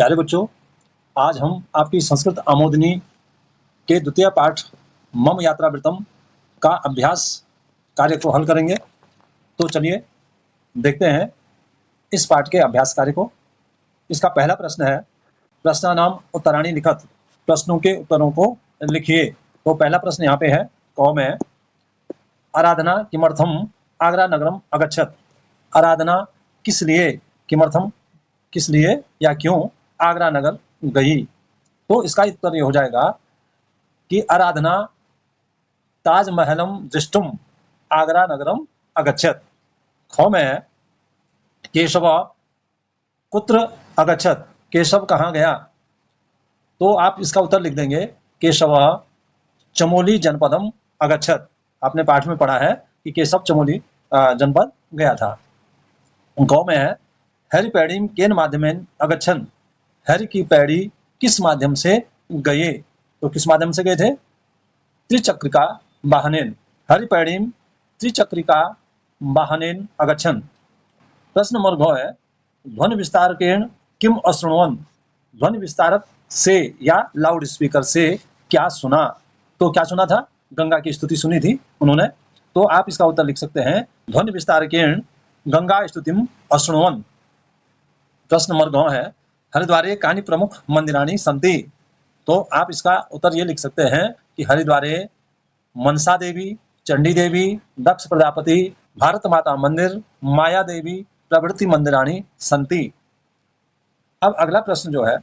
प्यारे बच्चों, आज हम आपकी संस्कृत आमोदनी के द्वितीय पाठ मम यात्रावृत्तम का अभ्यास कार्य को हल करेंगे। तो चलिए देखते हैं इस पाठ के अभ्यास कार्य को। इसका पहला प्रश्न है, प्रश्नानाम उत्तराणि लिखत, प्रश्नों के उत्तरों को लिखिए। तो पहला प्रश्न यहाँ पे है, क में, आराधना किमर्थम आगरा नगरम अगच्छत। आराधना किस लिए, किमर्थम किस लिए या क्यों आगरा नगर गई। तो इसका उत्तर ये हो जाएगा कि आराधना ताजमहलम दृष्टुम आगरा नगरम अगच्छत। ख में है, केशव कुत्र अगच्छत, केशव कहाँ गया। तो आप इसका उत्तर लिख देंगे, केशव चमोली जनपदम अगच्छत। आपने पाठ में पढ़ा है कि केशव चमोली जनपद गया था। गौ में है, हरि पैड़ीम केन माध्यमेन अगच्छन। हरि की पैड़ी किस माध्यम से गए। तो किस माध्यम से गए थे, त्रिचक्रिका वाहनेन। हरि पैड़ीम त्रिचक्रिका वाहनेन अगच्छन। प्रश्न नंबर घ है, ध्वनि विस्तारकेण किम अशृण्वन। ध्वनि विस्तारक से या लाउड स्पीकर से क्या सुना। तो क्या सुना था, गंगा की स्तुति सुनी थी उन्होंने। तो आप इसका उत्तर लिख सकते हैं, ध्वनि विस्तारकेण गंगा स्तुतिम अशृण्वन। प्रश्न नंबर घ है, हरिद्वारे कानि प्रमुख मंदिराणि सन्ति। तो आप इसका उत्तर ये लिख सकते हैं कि हरिद्वारे मनसा देवी, चंडी देवी, दक्ष प्रजापति, भारत माता मंदिर, माया देवी प्रभृति मंदिराणि सन्ति। अब अगला प्रश्न जो है,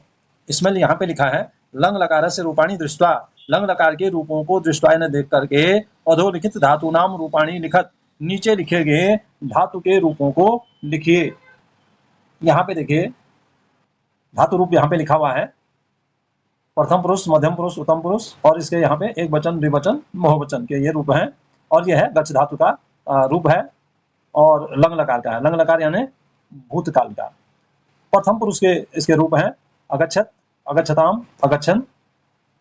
इसमें यहाँ पे लिखा है, लंग लकार से रूपाणी दृष्टवा। लंग लकार के रूपों को दृष्टवा ने देख करके अधोलिखित धातु नाम रूपाणी लिखत। नीचे लिखे गए धातु के रूपों को लिखिए। यहाँ पे देखिए धातु रूप यहाँ पे लिखा हुआ है, प्रथम पुरुष, मध्यम पुरुष, उत्तम पुरुष, और इसके यहाँ पे एक वचन, द्विवचन, बहुवचन के ये रूप हैं। और यह है गच्छ धातु का रूप है और लंग लकार का है। लंग लकार यानी भूतकाल का। प्रथम पुरुष के इसके रूप हैं अगच्छत, अगच्छताम, अगच्छन।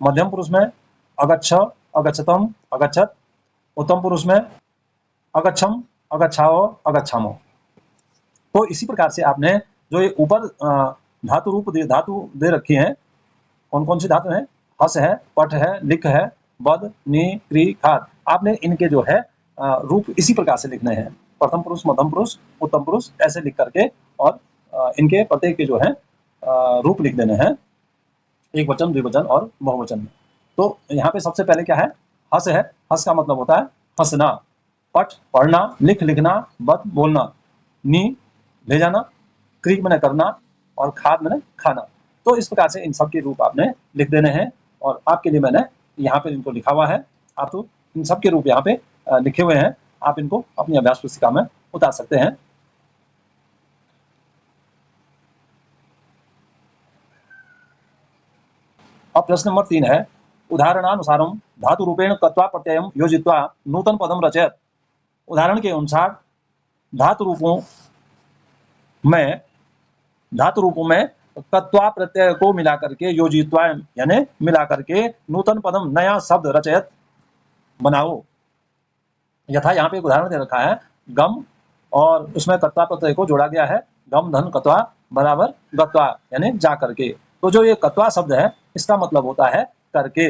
मध्यम पुरुष में अगच्छ, अगच्छतम, अगच्छत। उत्तम पुरुष में अगच्छम, अगच्छाओ, अगच्छामो। तो इसी प्रकार से आपने जो ये ऊपर धातु रूप धातु दे रखी हैं, कौन कौन सी धातु हैं, हस है, पट है, लिख है, बद, नी, क्री, खाद। आपने इनके जो है रूप इसी प्रकार से लिखने हैं, प्रथम पुरुष, मध्यम पुरुष, उत्तम पुरुष, ऐसे लिख करके और इनके प्रत्येक के जो है रूप लिख देने हैं, एक वचन, द्विवचन और बहुवचन में। तो यहाँ पे सबसे पहले क्या है, हस है। हस का मतलब होता है हंसना। पट पढ़ना, लिख लिखना, बद बोलना, नी ले जाना, क्री मैंने करना, और खाद मैंने खाना। तो इस प्रकार से इन सब के रूप आपने लिख देने हैं और आपके लिए मैंने यहाँ पे इनको लिखा हुआ है। आप तो इन सब के रूप यहाँ पे लिखे हुए हैं, आप इनको अपनी अभ्यास पुस्तिका में उतार सकते हैं। अब प्रश्न नंबर 3 है, उदाहरणानुसारम धातु रूपेण कत्वा प्रत्ययम योजित्वा नूतन पदम रचयत। उदाहरण के अनुसार धातु रूपों में कत्वा प्रत्यय को मिला करके योजित्वा यानी मिला करके नूतन पदम नया शब्द रचयत बनाओ। यथा यहाँ पे एक उदाहरण दे रखा है, गम, और उसमें कत्वा प्रत्यय को जोड़ा गया है, गम धन कत्वा बराबर गत्वा यानी जा करके। तो जो ये कत्वा शब्द है इसका मतलब होता है करके।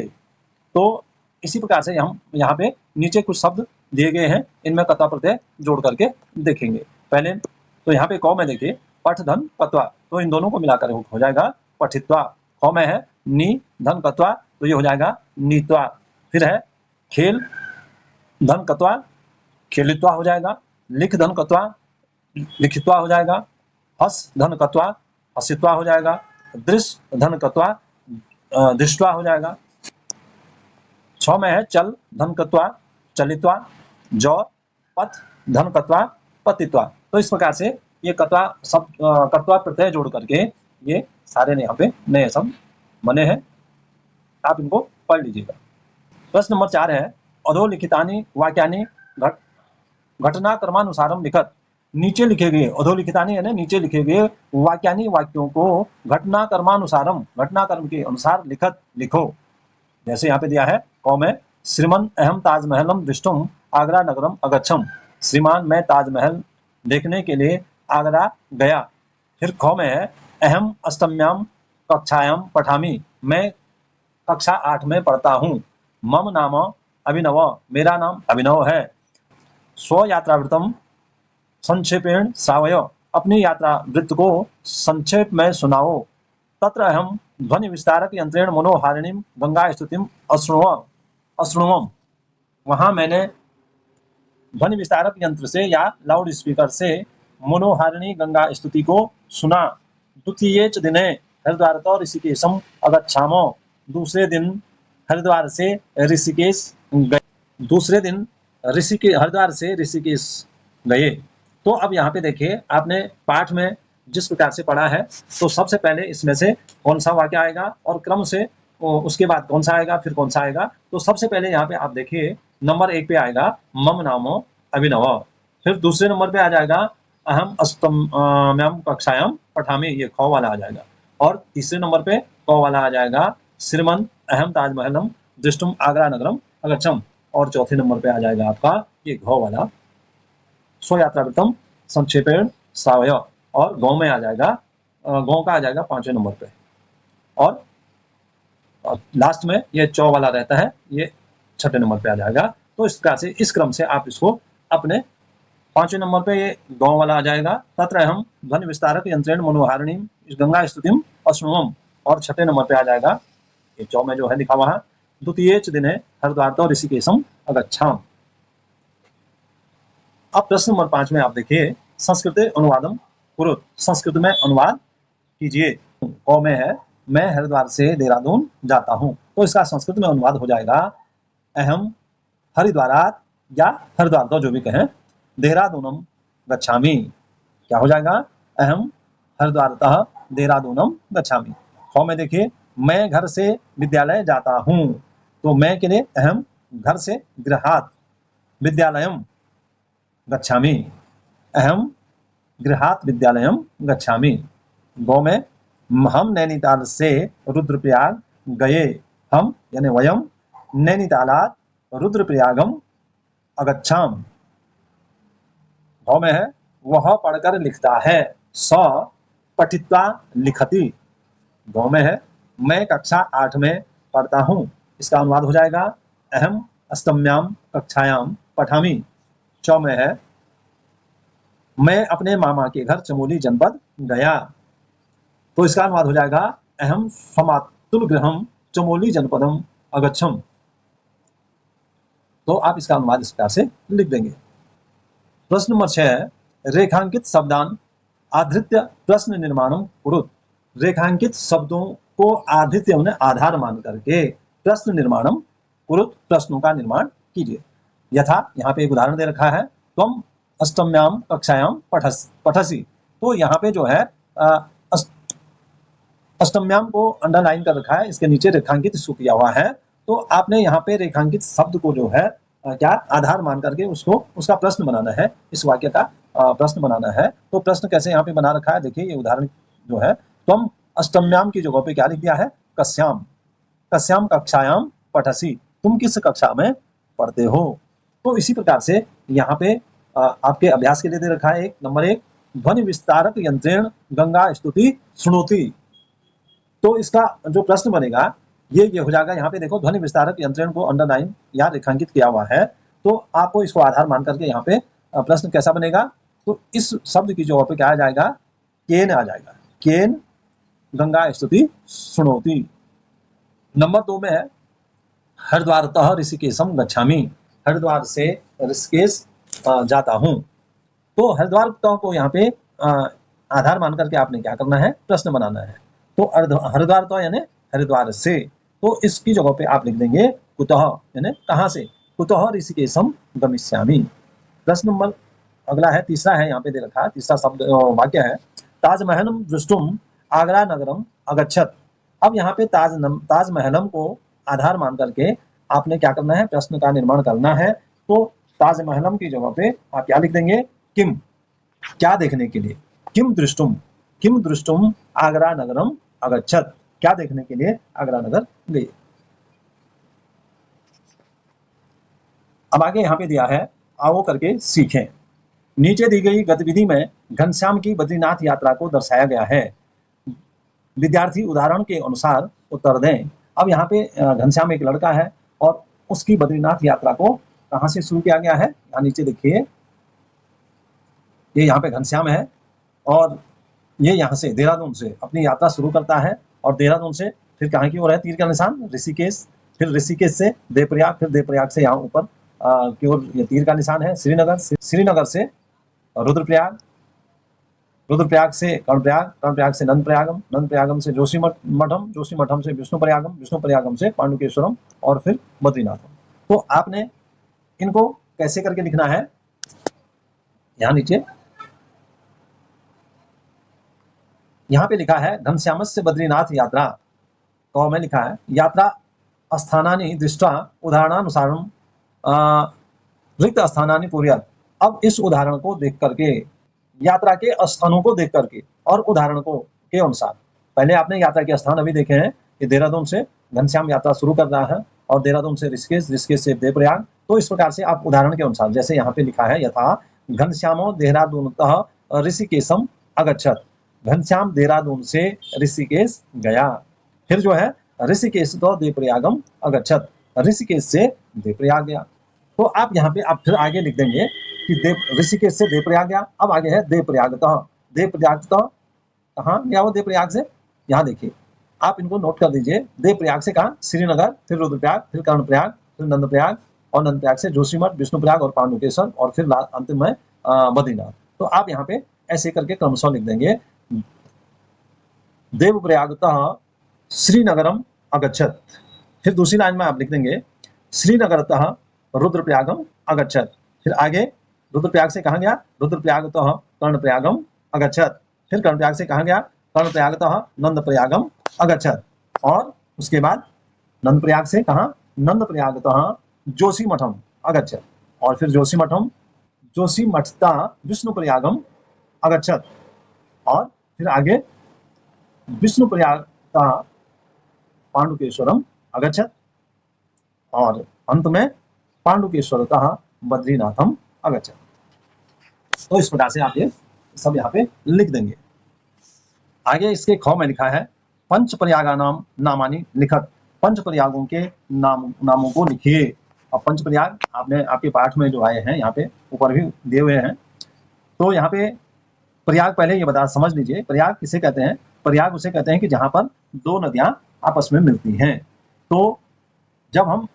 तो इसी प्रकार से हम यहाँ पे नीचे कुछ शब्द दिए गए हैं, इनमें कत्वा प्रत्यय जोड़ करके देखेंगे। पहले तो यहाँ पे क में देखिए, पठ धन कत्वा, तो इन दोनों को मिलाकर हो जाएगा पठित्वा। ख में है नी धन कत्वा, तो ये हो जाएगा नीत्वा। फिर है खेल धन कत्वा, खेलित्वा हो जाएगा। लिख धन कत्वा, लिखित्वा हो जाएगा। हस धन कत्वा, हसित्वा हो जाएगा। दृश्य धन कत्वा, दृष्टवा हो जाएगा। 6 में है चल धन कत्वा, चलित्वा। जौ पथ धन कत्वा, पतित्वा। तो इस प्रकार से ये कत्वा प्रत्यय जोड़ करके ये सारे यहाँ पे नए शब्द बने हैं, आप इनको पढ़ लीजिएगा। प्रश्न नंबर 4 है, अधोलिखितानि वाक्यानि घटनाक्रमानुसारम लिखत। नीचे लिखे गए अधोलिखितानि यानी नीचे लिखे गए वाक्यानि वाक्यों को घटनाक्रमानुसारम घटनाक्रम के अनुसार लिखत लिखो। जैसे यहाँ पे दिया है, क में श्रीमन अहम ताजमहलम दृष्टुम आगरा नगरम अगच्छम। श्रीमान मैं ताजमहल देखने के लिए आगरा गया। फिर ख में है, अहम अष्टम्याम कक्षायां पठामि, मैं कक्षा 8 में पढ़ता हूँ। मम नाम अभिनव, मेरा नाम अभिनव है। स्वयात्रावृत्तं संक्षेपेण श्रावय, अपनी यात्रा वृत्त को संक्षेप में सुनाओ। तत्र अहम ध्वनि विस्तारक यंत्रेण मनोहारिणीं गंगा स्तुतिम अशृण्वम्, वहां मैंने ध्वनि विस्तारक यंत्र से या लाउड स्पीकर से मनोहारिणी गंगा स्तुति को सुना। द्वितीये च दिने हरिद्वारतो ऋषिकेशम अगच्छामो, दूसरे दिन हरिद्वार से ऋषिकेश गए। दूसरे दिन हरिद्वार से ऋषिकेश गए। तो अब यहाँ पे देखिए, आपने पाठ में जिस प्रकार से पढ़ा है, तो सबसे पहले इसमें से कौन सा वाक्य आएगा और क्रम से उसके बाद कौन सा आएगा, फिर कौन सा आएगा। तो सबसे पहले यहाँ पे आप देखिए, नंबर 1 पे आएगा मम नामो अभिनव, फिर दूसरे नंबर पे आ जाएगा अहम अष्टम्याम कक्षायां पठामि, ये ख वाला आ जाएगा, और तीसरे नंबर पे क वाला आ जाएगा श्रीमंत अहम ताजमहलम दृष्टुम आगरा नगरम अगच्छम, और चौथे नंबर पे आ जाएगा आपका ये घ वाला स्वयात्रावृत्तं संक्षेपेण श्रावय, और गांव में आ जाएगा, गांव का आ जाएगा 5वें नंबर पे, और लास्ट में ये चौ वाला रहता है, ये 6ठे नंबर पे आ जाएगा। तो इस प्रकार से इस क्रम से आप इसको अपने 5वें नंबर पे ये गांव वाला आ जाएगा। तत्र अहम ध्वनि विस्तारक यंत्रेण मनोहारिणीं गंगा स्तुतिम अशृण्वम्, और 6ठे नंबर पे आ जाएगा ये चौ में जो है लिखा हुआ है, द्वितीये च दिने हरिद्वारतो ऋषिकेशम अगच्छाम। अब प्रश्न नंबर 5 में आप देखिए, संस्कृते अनुवादम कुरुत, संस्कृत में अनुवाद कीजिए। क में है मैं हरिद्वार से देहरादून जाता हूँ, तो इसका संस्कृत में अनुवाद हो जाएगा अहम हरिद्वारात, या हरिद्वार तो जो भी कहें, देहरादूनम गच्छामि। क्या हो जाएगा, अहम हरिद्वारतः देहरादूनम गच्छामि। ख में देखिए, मैं घर से विद्यालय जाता हूँ, तो मैं के लिए अहम घर से गृहात् विद्यालयम गच्छामि, अहम गृहात् विद्यालयम गच्छामि। गौ में हम नैनीताल से रुद्रप्रयाग गए, हम यानी वयम नैनीतालात् रुद्रप्रयागम अगच्छाम। गौ में है वह पढ़कर लिखता है, स पठित्वा लिखति। गौ में है मैं कक्षा 8 में पढ़ता हूँ, इसका अनुवाद हो जाएगा अहम अष्टम्याम कक्षायाम पठामि। चौ में है मैं अपने मामा के घर चमोली जनपद गया, तो इसका अनुवाद हो जाएगा अहम स्वमातुल गृहम चमोली जनपदम अगच्छम। तो आप इसका अनुवाद इस प्रकार से लिख देंगे। प्रश्न नंबर 6, रेखांकित शब्दान आधृत्य प्रश्न निर्माणम कुरुत, रेखांकित शब्दों को आधृत्य उन्हें आधार मान करके प्रश्न निर्माणम कुरुत, प्रश्नों का निर्माण कीजिए। यथा यहाँ पे एक उदाहरण दे रखा है, त्वम अष्टम्याम कक्षायाम पठसि, तो यहाँ पे जो है अष्टम्याम को अंडरलाइन कर रखा है, इसके नीचे रेखांकित इसको किया हुआ है। तो आपने यहाँ पे रेखांकित शब्द को जो है क्या आधार मान करके उसको उसका प्रश्न बनाना है, इस वाक्य का प्रश्न बनाना है। तो प्रश्न कैसे यहाँ पे बना रखा है, देखिए ये उदाहरण जो है, तुम अष्टम्याम की जगह पे क्या लिख दिया है, कस्याम, कस्याम कक्षायाम पठसि, तुम किस कक्षा में पढ़ते हो। तो इसी प्रकार से यहाँ पे आपके अभ्यास के लिए दे रखा है एक नंबर 1, ध्वनि विस्तारक यंत्रेण गंगा स्तुति सुनोति। तो इसका जो प्रश्न बनेगा ये हो जाएगा, यहाँ पे देखो ध्वनि विस्तारक यंत्रेण को अंडरलाइन या रेखांकित किया हुआ है, तो आपको इसको आधार मान करके यहाँ पे प्रश्न कैसा बनेगा, तो इस शब्द की जगह पे क्या आ जाएगा, केन आ जाएगा, केन गंगा स्तुति सुनोति। नंबर 2 में है हरिद्वारतः ऋषिकेशम गच्छामि, हरिद्वार से ऋषिकेश जाता हूँ। तो हरिद्वार को यहाँ पे आधार मान करके आपने क्या करना है, प्रश्न बनाना है। तो हरिद्वार तो यानी हरिद्वार से, तो इसकी जगह पे आप लिख देंगे कुतः, यानी कहाँ से, कुतः ऋषिकेशम गमिष्यामि। प्रश्न नंबर अगला है, तीसरा है, यहाँ पे दे रखा है, तीसरा शब्द वाक्य है, ताजमहलम दृष्टुम आगरा नगरम अगच्छत। अब यहाँ पे ताजमहलम को आधार मान करके आपने क्या करना है, प्रश्न का निर्माण करना है। तो ताजमहलम की जगह पे आप क्या लिख देंगे, किम, क्या देखने के लिए, किम दृष्टुम आगरा नगरम अगच्छत, क्या देखने के लिए आगरा नगर गए। अब आगे यहाँ पे दिया है, आओ करके सीखें। नीचे दी गई गतिविधि में घनश्याम की बद्रीनाथ यात्रा को दर्शाया गया है। विद्यार्थी उदाहरण के अनुसार उत्तर दें। अब यहाँ पे घनश्याम एक लड़का है और उसकी बद्रीनाथ यात्रा को कहाँ से शुरू किया गया है, यहाँ नीचे देखिए, ये यहाँ पे घनश्याम है और ये यहाँ से देहरादून से अपनी यात्रा शुरू करता है और देहरादून से फिर कहाँ की ओर है तीर का निशान, ऋषिकेश, फिर ऋषिकेश से देवप्रयाग, फिर देवप्रयाग से यहाँ ऊपर की ओर ये तीर का निशान है श्रीनगर, श्रीनगर से रुद्रप्रयाग, रुद्रप्रयाग से कर्णप्रयाग, कर्णप्रयाग से नंदप्रयागम, नंदप्रयागम से जोशीमठम, जोशीमठम से विष्णुप्रयागम, विष्णुप्रयागम से पांडुकेश्वरम और फिर बद्रीनाथम। तो आपने इनको कैसे करके लिखना है, यहाँ नीचे यहाँ पे लिखा है घनश्यामस्य बद्रीनाथ यात्रा, तो में लिखा है यात्रा स्थानानि दृष्ट्वा उदाहरणानुसारम रिक्त स्थानानि पूर्यात्। अब इस उदाहरण को देख करके, यात्रा के स्थानों को देख करके और उदाहरण को के अनुसार, पहले आपने यात्रा के स्थान अभी देखे हैं कि देहरादून से घनश्याम यात्रा शुरू कर रहा है और देहरादून से ऋषिकेश, ऋषिकेश से देवप्रयाग। तो इस प्रकार से आप उदाहरण के अनुसार, जैसे यहाँ पे लिखा है यथा घनश्यामो देहरादूनतः ऋषिकेशम अगच्छत, घनश्याम देहरादून से ऋषिकेश गया, फिर जो है ऋषिकेश तो देवप्रयागम अगच्छत, ऋषिकेश से देवप्रयाग गया। तो आप यहाँ पे आप फिर आगे लिख देंगे कि ऋषिकेश से देवप्रयाग गया। अब आगे है देवप्रयागतः, देवप्रयागतः कहाँ गया वो देवप्रयाग से, यहाँ देखिए आप इनको नोट कर दीजिए। देवप्रयाग से कहाँ, श्रीनगर, फिर रुद्रप्रयाग, फिर कर्णप्रयाग, फिर नंदप्रयाग और नंदप्रयाग से जोशीमठ, विष्णुप्रयाग और पांडुकेश्वर और फिर अंतिम में बद्रीनाथ। तो आप यहाँ पे ऐसे करके क्रमशः लिख देंगे देवप्रयागतः श्रीनगरम अगच्छत, फिर दूसरी लाइन में आप लिख देंगे श्रीनगरतः रुद्रप्रयागम अगच्छत, फिर आगे रुद्रप्रयाग से कहाँ गया, रुद्रप्रयागतः कर्णप्रयागम अगच्छत, फिर कर्णप्रयाग से कहाँ गया, कर्णप्रयागतः नंदप्रयागम अगच्छत, और उसके बाद नंदप्रयाग से कहाँ, नंदप्रयागतः जोशीमठम अगच्छत, और फिर जोशीमठम जोशीमठतः विष्णुप्रयागम अगच्छत, और फिर आगे विष्णुप्रयागतः पांडुकेश्वरम अगच्छत, और अंत में पांडुकेश्वरतः बद्रीनाथम अगच्छत। तो इस प्रकार से आप ये सब यहाँ पे लिख देंगे। आगे इसके ख में लिखा है पंच प्रयागा नाम नामानी लिखत, पंच प्रयागों के नामों को लिखिए। अब पंच प्रयाग आपने आपके पाठ में जो आए हैं यहाँ पे ऊपर भी दिए हुए हैं। तो यहाँ पे प्रयाग पहले ये बता समझ लीजिए, प्रयाग किसे कहते हैं, प्रयाग उसे कहते हैं कि जहां पर दो नदियां आपस में मिलती हैं। तो जब हम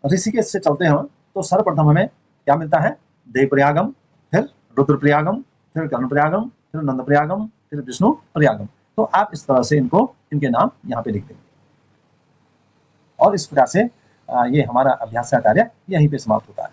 ऋषिकेश से चलते हैं तो सर्वप्रथम हमें क्या मिलता है, देवप्रयागम, फिर रुद्रप्रयागम, फिर कर्णप्रयागम, फिर नंदप्रयागम, फिर विष्णु प्रयागम। तो आप इस तरह से इनके नाम यहाँ पे लिख देंगे और इस प्रकार से ये हमारा अभ्यास का कार्य यहीं पे समाप्त होता है।